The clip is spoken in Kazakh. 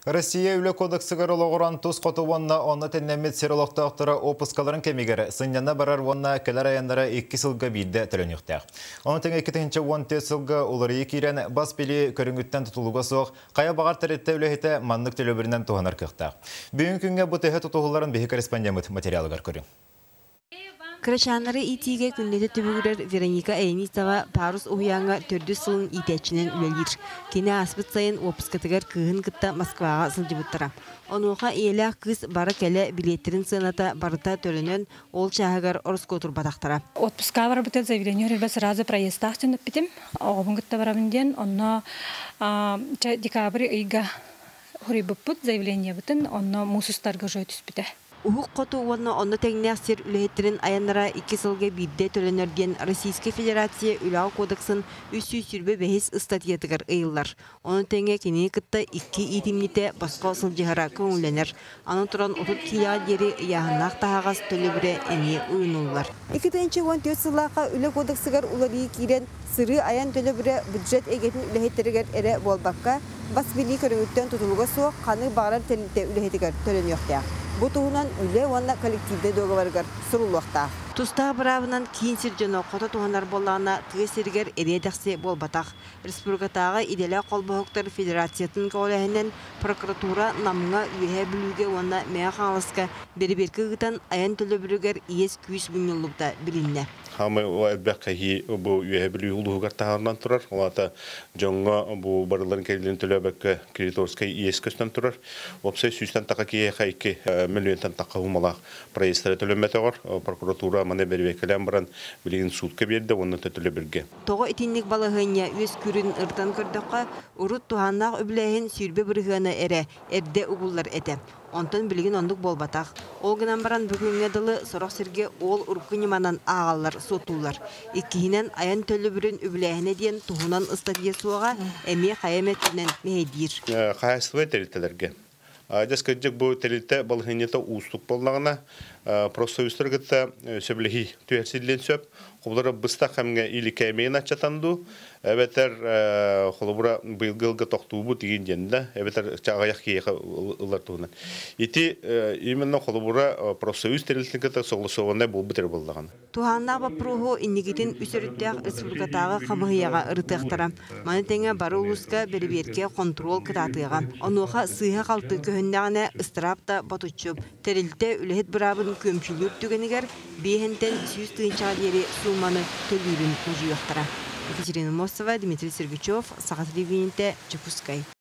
Россия үлі кодексігер олығыран тұз қотуанна оны тәннәмет серологтақтыры опыскаларын кемегері сыннана барар онна кәлер аяндары 2 сылға бейді түрініқтәк. Оны тәң 2-10 сылға олары екерен бас белі көрінгіттен тұтылуға соқ, қая бағар тәретті үліхеті маннық төлөбірінен туғанар кықтақ. Бүгін күнге бұ тәхе тұтығыларын бейі корреспондент материалығар көрін. Крашанары итиге күннеті түбігірер Вероника Эймистова парус уяңа төрді сылын итәчінен үлелер. Кені аспыт сайын опыскатығар күйін кітті Москваға сылжы бұттыра. Онуға елі қыз бары кәлі билеттерін сыната барыта төлінен ол чағығар орысқа отыр батақтара. Отпуска бар бұтет заявление ребят сразу проездақ түніп бітім. Оғын күтті барамынден, онна декабрь үйға хұры бұппыт заявление бұтын, онна мұсыстарға жой түс біті. Ухук қоту онны тәңнәстер үләйеттерін аяннара 2 сылға бирде төлөнерден Российская Федерация үлау кодексын үсі сүрбе бәхес статьятығар ұйылар. Оны тәңе кені күтті 2 итімнеті басқа сылжығара көңіленер. Аны тұран 30 килиар ері яғынақ тағағас төлөбірі әне ұйынулар. 2-14 сылаға үлі кодексығар улары кейрен сыры аян төлөбірі бюджет егетін үләйеттерігер әрі болбаққа бас били көріңіттен тұтылуға соқ қаны бағарар тәлінте үләйетігер төлөн yoqта. Бұл туғынан үлі онна коллективді доғаварғар сұрулуақта. Тұстағы бірабынан кейін сіржені қота туғанар болағына түйесергер әредіқсе болбатақ. Республикатағы иделі қолбағықтар федерациятын көңіләхінен прокуратура намыңа үйе білуге онна мәе қаңылысқа бері-беркі ғытан аян төлі бірігер ес күйіс бүңнілікті білінне. Хамы әлбәққәйі бұл үйе білуі ұлығығар тағарынан тұрар. Олата жоңға бұл барыларын кәрілін төлі әбәккі кредиторскай ес көстен тұрар. Опсай сүйістен тақа кейе қайки миллионтан тақа ұмалақ проестері төлеметі ғар. Прокуратура маны бәрбекелен баран білеген судқа берді, оны төлі бірге. Тоғы итинник балығыня өз күрін ұртан көрдіққа ұрыт туғаннақ өбіләйін сүйірбе бірғаны әрі әрде ұғылар әді. Онтан білген ондық болбатақ. Ол гынан баран бүгінге дылы сұрақ сірге ол ұрқыныманан ағалар, сотулар. Иккейінен аян төлі бүрін өбіләйіне дейін тұғынан ұстадия суға әме қаяметтінен мейдер. Қаясывай тәрілтелерге. Жаскаджик бұл тәрілті балғынеті ұстық болнағына профсоюзтырғытта сөбілігі түйерсілден сөп. Құлары бұстақ әмге илі кәмейін атчатанду. Әбәтер қолыбыра бұйылғылғы тоқтуы бұ деген денді. Әбәтер чағаяқ кейеқі ұлар туғынан. Еті именно қолыбыра профсоюз тәрілтінкіті соғылысуғандай бұл бұтер болдаған. Туғанна бапырығы иннегетін үсіріттіғ республикатағы қамығыяға ұрытықтыра. Маны тәңе бары ұлысқа бәріберке контрол кытатыға. Онуға сыйға қалты көхіндағына ыстырапта батучып. Тәрілті үліхет бұрабын көмшілік түгенігер бейхентен сүйіз тыынчаға дері суманы төлірін мұжуяқтыра. Екатерина Мосова, Дмитрий Сергачев, Сағат Ревините, Чепускай.